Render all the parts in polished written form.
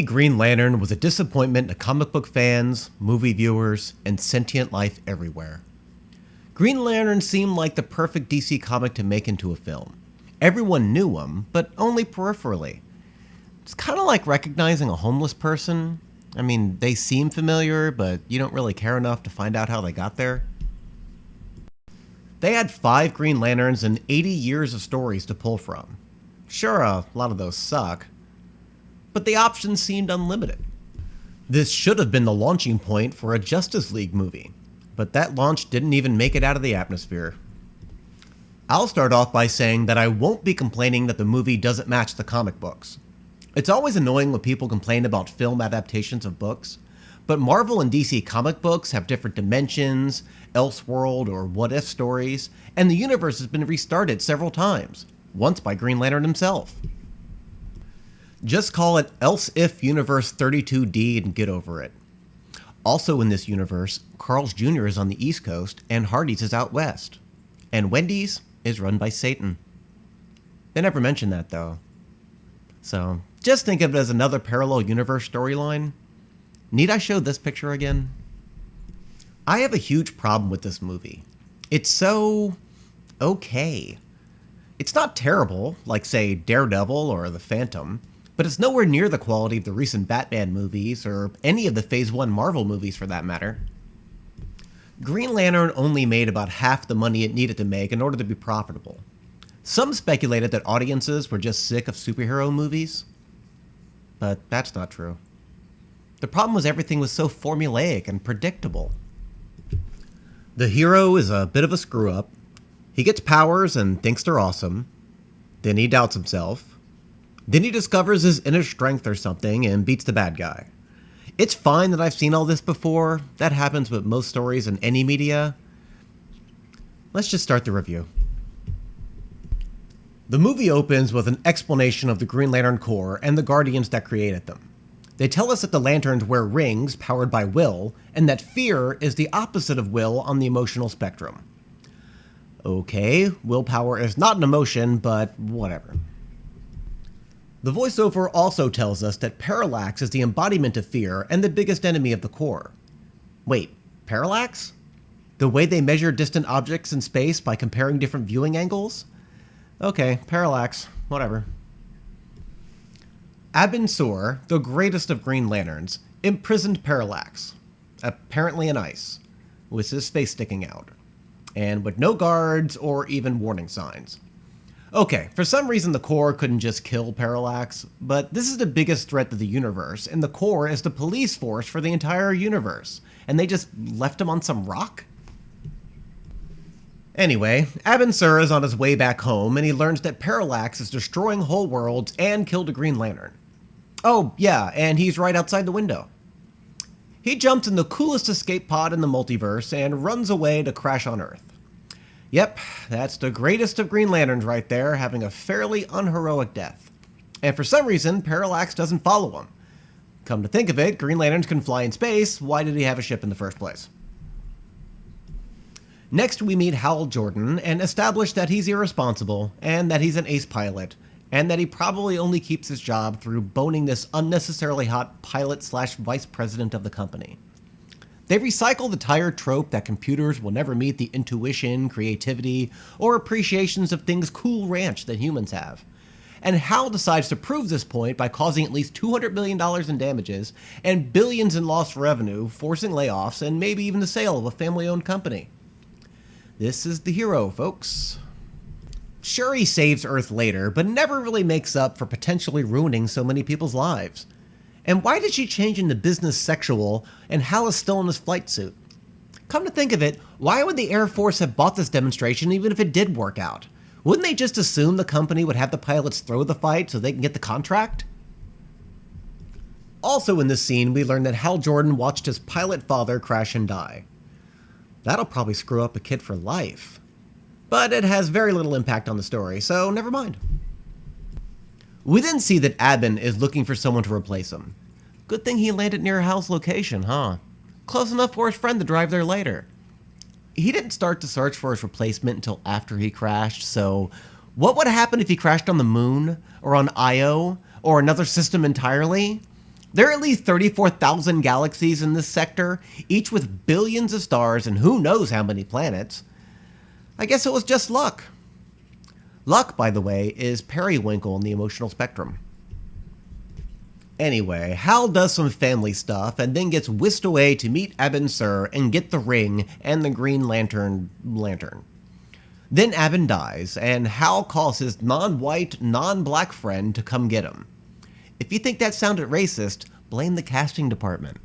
Green Lantern was a disappointment to comic book fans, movie viewers, and sentient life everywhere. Green Lantern seemed like the perfect DC comic to make into a film. Everyone knew him, but only peripherally. It's kind of like recognizing a homeless person. I mean, they seem familiar, but you don't really care enough to find out how they got there. They had 5 Green Lanterns and 80 years of stories to pull from. Sure, a lot of those suck, but the options seemed unlimited. This should have been the launching point for a Justice League movie, but that launch didn't even make it out of the atmosphere. I'll start off by saying that I won't be complaining that the movie doesn't match the comic books. It's always annoying when people complain about film adaptations of books, but Marvel and DC comic books have different dimensions, Elseworld or what-if stories, and the universe has been restarted several times, once by Green Lantern himself. Just call it Else If Universe 32D and get over it. Also in this universe, Carl's Jr. is on the East Coast and Hardee's is out west. And Wendy's is run by Satan. They never mention that though. So, just think of it as another parallel universe storyline. Need I show this picture again? I have a huge problem with this movie. It's so okay. It's not terrible, like say Daredevil or The Phantom, but it's nowhere near the quality of the recent Batman movies or any of the Phase 1 Marvel movies for that matter. Green Lantern only made about half the money it needed to make in order to be profitable. Some speculated that audiences were just sick of superhero movies, but that's not true. The problem was everything was so formulaic and predictable. The hero is a bit of a screw-up. He gets powers and thinks they're awesome. Then he doubts himself. Then he discovers his inner strength or something and beats the bad guy. It's fine that I've seen all this before. That happens with most stories in any media. Let's just start the review. The movie opens with an explanation of the Green Lantern Corps and the Guardians that created them. They tell us that the Lanterns wear rings powered by will, and that fear is the opposite of will on the emotional spectrum. Okay, willpower is not an emotion, but whatever. The voiceover also tells us that parallax is the embodiment of fear and the biggest enemy of the Corps. Wait, parallax? The way they measure distant objects in space by comparing different viewing angles? Okay, parallax, whatever. Abin Sur, the greatest of Green Lanterns, imprisoned Parallax, apparently in ice, with his face sticking out, and with no guards or even warning signs. Okay, for some reason the Corps couldn't just kill Parallax, but this is the biggest threat to the universe, and the Corps is the police force for the entire universe, and they just left him on some rock? Anyway, Abin Sur is on his way back home, and he learns that Parallax is destroying whole worlds and killed a Green Lantern. Oh, yeah, and he's right outside the window. He jumps in the coolest escape pod in the multiverse and runs away to crash on Earth. Yep, that's the greatest of Green Lanterns right there, having a fairly unheroic death. And for some reason, Parallax doesn't follow him. Come to think of it, Green Lanterns can fly in space. Why did he have a ship in the first place? Next, we meet Hal Jordan and establish that he's irresponsible and that he's an ace pilot, and that he probably only keeps his job through boning this unnecessarily hot pilot/vice president of the company. They recycle the tired trope that computers will never meet the intuition, creativity, or appreciations of things Cool Ranch that humans have. And Hal decides to prove this point by causing at least $200 million in damages and billions in lost revenue, forcing layoffs, and maybe even the sale of a family-owned company. This is the hero, folks. Sure, he saves Earth later, but never really makes up for potentially ruining so many people's lives. And why did she change into business sexual and Hal is still in his flight suit? Come to think of it, why would the Air Force have bought this demonstration even if it did work out? Wouldn't they just assume the company would have the pilots throw the fight so they can get the contract? Also in this scene, we learn that Hal Jordan watched his pilot father crash and die. That'll probably screw up a kid for life. But it has very little impact on the story, so never mind. We then see that Abin is looking for someone to replace him. Good thing he landed near Hal's location, huh? Close enough for his friend to drive there later. He didn't start to search for his replacement until after he crashed, so what would happen if he crashed on the moon, or on Io, or another system entirely? There are at least 34,000 galaxies in this sector, each with billions of stars and who knows how many planets. I guess it was just luck. Luck, by the way, is periwinkle in the emotional spectrum. Anyway, Hal does some family stuff and then gets whisked away to meet Abin Sur and get the ring and the Green Lantern. Then Abin dies, and Hal calls his non-white, non-black friend to come get him. If you think that sounded racist, blame the casting department.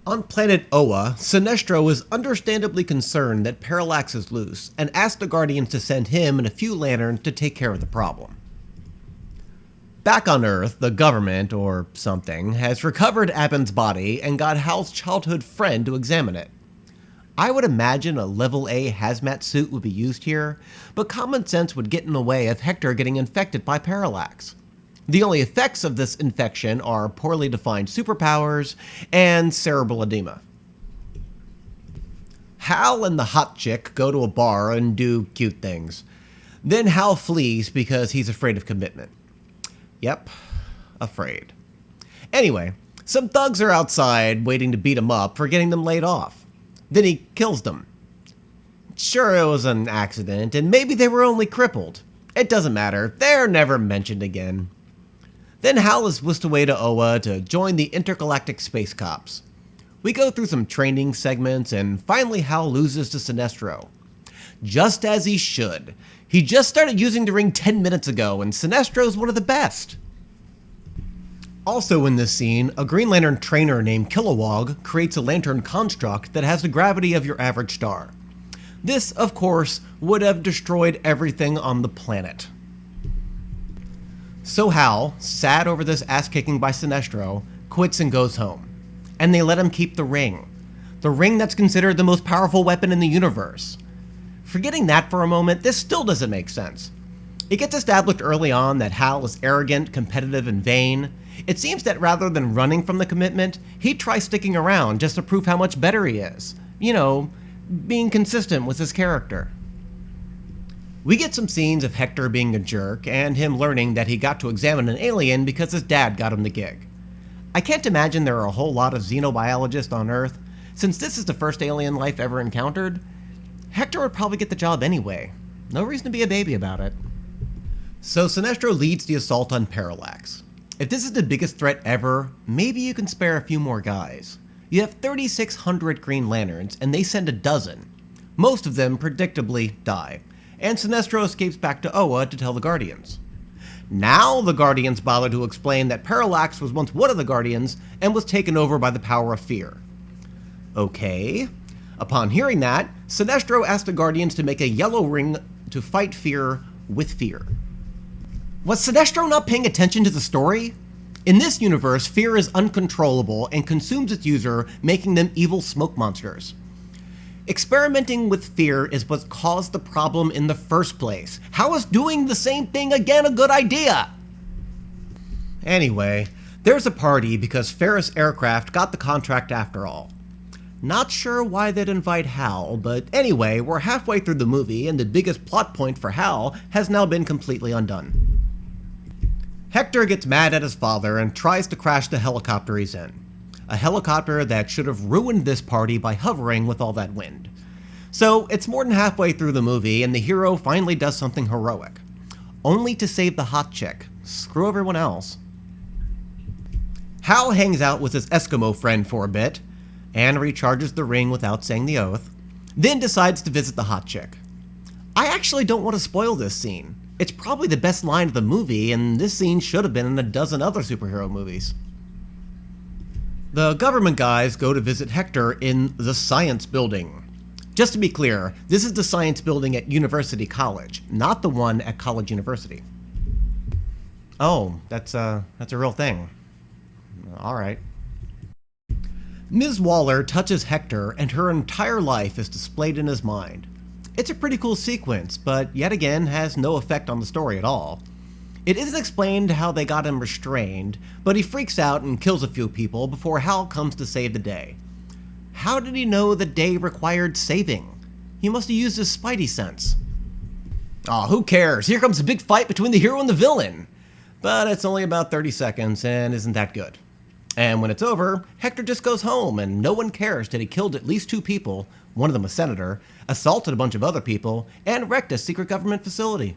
On planet Oa, Sinestro is understandably concerned that Parallax is loose and asks the Guardians to send him and a few lanterns to take care of the problem. Back on Earth, the government, or something, has recovered Abin's body and got Hal's childhood friend to examine it. I would imagine a level A hazmat suit would be used here, but common sense would get in the way of Hector getting infected by Parallax. The only effects of this infection are poorly defined superpowers and cerebral edema. Hal and the hot chick go to a bar and do cute things. Then Hal flees because he's afraid of commitment. Yep, afraid. Anyway, some thugs are outside waiting to beat him up for getting them laid off. Then he kills them. Sure, it was an accident, and maybe they were only crippled. It doesn't matter, they're never mentioned again. Then Hal is whisked away to Oa to join the Intergalactic Space Cops. We go through some training segments, and finally Hal loses to Sinestro. Just as he should. He just started using the ring 10 minutes ago, and Sinestro's one of the best. Also in this scene, a Green Lantern trainer named Kilowog creates a lantern construct that has the gravity of your average star. This, of course, would have destroyed everything on the planet. So Hal, sad over this ass-kicking by Sinestro, quits and goes home. And they let him keep the ring. The ring that's considered the most powerful weapon in the universe. Forgetting that for a moment, this still doesn't make sense. It gets established early on that Hal is arrogant, competitive, and vain. It seems that rather than running from the commitment, he'd try sticking around just to prove how much better he is. You know, being consistent with his character. We get some scenes of Hector being a jerk, and him learning that he got to examine an alien because his dad got him the gig. I can't imagine there are a whole lot of xenobiologists on Earth. Since this is the first alien life ever encountered, Hector would probably get the job anyway. No reason to be a baby about it. So Sinestro leads the assault on Parallax. If this is the biggest threat ever, maybe you can spare a few more guys. You have 3,600 Green Lanterns, and they send a dozen. Most of them, predictably, die. And Sinestro escapes back to Oa to tell the Guardians. Now the Guardians bother to explain that Parallax was once one of the Guardians and was taken over by the power of fear. Okay. Upon hearing that, Sinestro asked the Guardians to make a yellow ring to fight fear with fear. Was Sinestro not paying attention to the story? In this universe, fear is uncontrollable and consumes its user, making them evil smoke monsters. Experimenting with fear is what caused the problem in the first place. How is doing the same thing again a good idea? Anyway, there's a party because Ferris Aircraft got the contract after all. Not sure why they'd invite Hal, but anyway, we're halfway through the movie and the biggest plot point for Hal has now been completely undone. Hector gets mad at his father and tries to crash the helicopter he's in. A helicopter that should have ruined this party by hovering with all that wind. So it's more than halfway through the movie and the hero finally does something heroic. Only to save the hot chick. Screw everyone else. Hal hangs out with his Eskimo friend for a bit, and recharges the ring without saying the oath, then decides to visit the hot chick. I actually don't want to spoil this scene. It's probably the best line of the movie, and this scene should have been in a dozen other superhero movies. The government guys go to visit Hector in the science building. Just to be clear, this is the science building at University College, not the one at College University. Oh, that's a real thing. All right. Ms. Waller touches Hector, and her entire life is displayed in his mind. It's a pretty cool sequence, but yet again has no effect on the story at all. It isn't explained how they got him restrained, but he freaks out and kills a few people before Hal comes to save the day. How did he know the day required saving? He must have used his spidey sense. Aw, who cares? Here comes a big fight between the hero and the villain. But it's only about 30 seconds and isn't that good. And when it's over, Hector just goes home and no one cares that he killed at least 2 people, one of them a senator, assaulted a bunch of other people, and wrecked a secret government facility.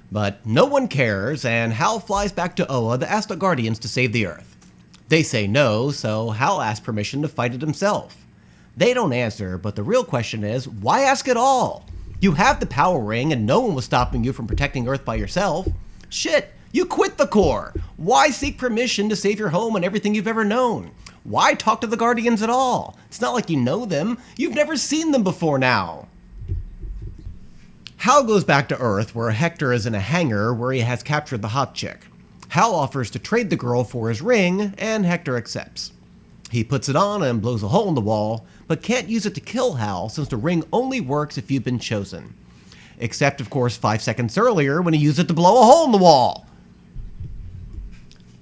But no one cares, and Hal flies back to Oa to ask the Guardians to save the Earth. They say no, so Hal asks permission to fight it himself. They don't answer, but the real question is, why ask at all? You have the power ring and no one was stopping you from protecting Earth by yourself. Shit, you quit the Corps. Why seek permission to save your home and everything you've ever known? Why talk to the Guardians at all? It's not like you know them. You've never seen them before now. Hal goes back to Earth, where Hector is in a hangar where he has captured the hot chick. Hal offers to trade the girl for his ring, and Hector accepts. He puts it on and blows a hole in the wall, but can't use it to kill Hal since the ring only works if you've been chosen. Except, of course, 5 seconds earlier when he used it to blow a hole in the wall.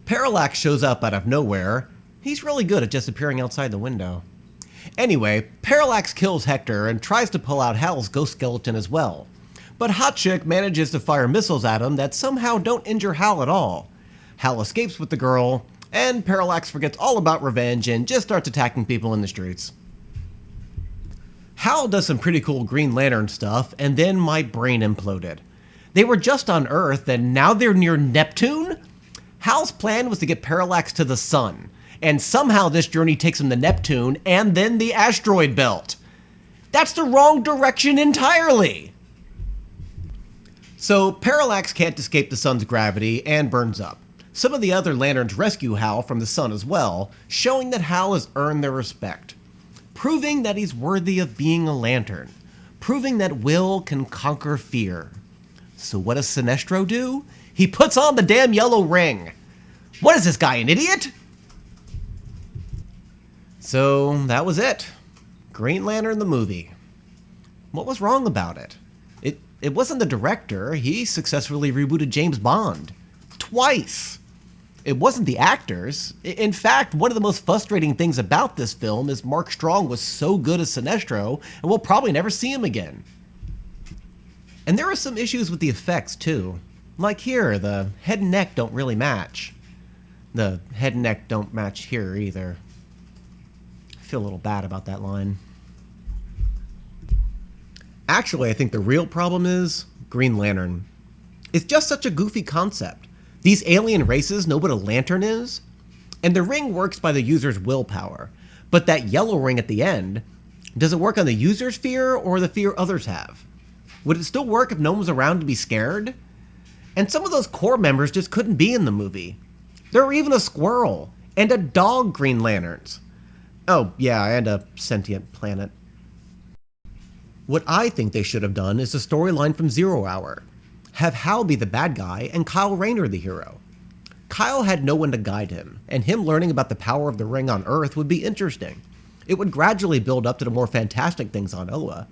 Parallax shows up out of nowhere. He's really good at just appearing outside the window. Anyway, Parallax kills Hector and tries to pull out Hal's ghost skeleton as well. But Hot Chick manages to fire missiles at him that somehow don't injure Hal at all. Hal escapes with the girl, and Parallax forgets all about revenge and just starts attacking people in the streets. Hal does some pretty cool Green Lantern stuff, and then my brain imploded. They were just on Earth, and now they're near Neptune? Hal's plan was to get Parallax to the sun, and somehow this journey takes him to Neptune and then the asteroid belt. That's the wrong direction entirely! So Parallax can't escape the sun's gravity and burns up. Some of the other Lanterns rescue Hal from the sun as well, showing that Hal has earned their respect. Proving that he's worthy of being a Lantern. Proving that will can conquer fear. So what does Sinestro do? He puts on the damn yellow ring. What is this guy, an idiot? So that was it. Green Lantern the movie. What was wrong about it? It wasn't the director. He successfully rebooted James Bond. Twice. It wasn't the actors. In fact, one of the most frustrating things about this film is Mark Strong was so good as Sinestro, and we'll probably never see him again. And there are some issues with the effects, too. Like here, the head and neck don't really match. The head and neck don't match here, either. I feel a little bad about that line. Actually, I think the real problem is Green Lantern. It's just such a goofy concept. These alien races know what a lantern is, and the ring works by the user's willpower. But that yellow ring at the end, does it work on the user's fear or the fear others have? Would it still work if no one was around to be scared? And some of those Corps members just couldn't be in the movie. There were even a squirrel and a dog Green Lanterns. Oh, yeah, and a sentient planet. What I think they should have done is a storyline from Zero Hour. Have Hal be the bad guy and Kyle Rayner the hero. Kyle had no one to guide him, and him learning about the power of the ring on Earth would be interesting. It would gradually build up to the more fantastic things on Oa.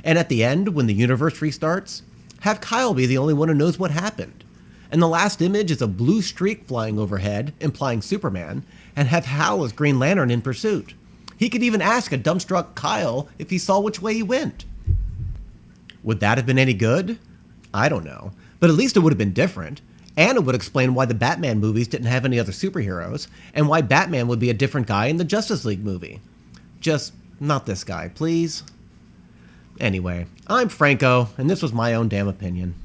And at the end, when the universe restarts, have Kyle be the only one who knows what happened. And the last image is a blue streak flying overhead, implying Superman, and have Hal as Green Lantern in pursuit. He could even ask a dumbstruck Kyle if he saw which way he went. Would that have been any good? I don't know. But at least it would have been different. And it would explain why the Batman movies didn't have any other superheroes, and why Batman would be a different guy in the Justice League movie. Just not this guy, please. Anyway, I'm Franco, and this was my own damn opinion.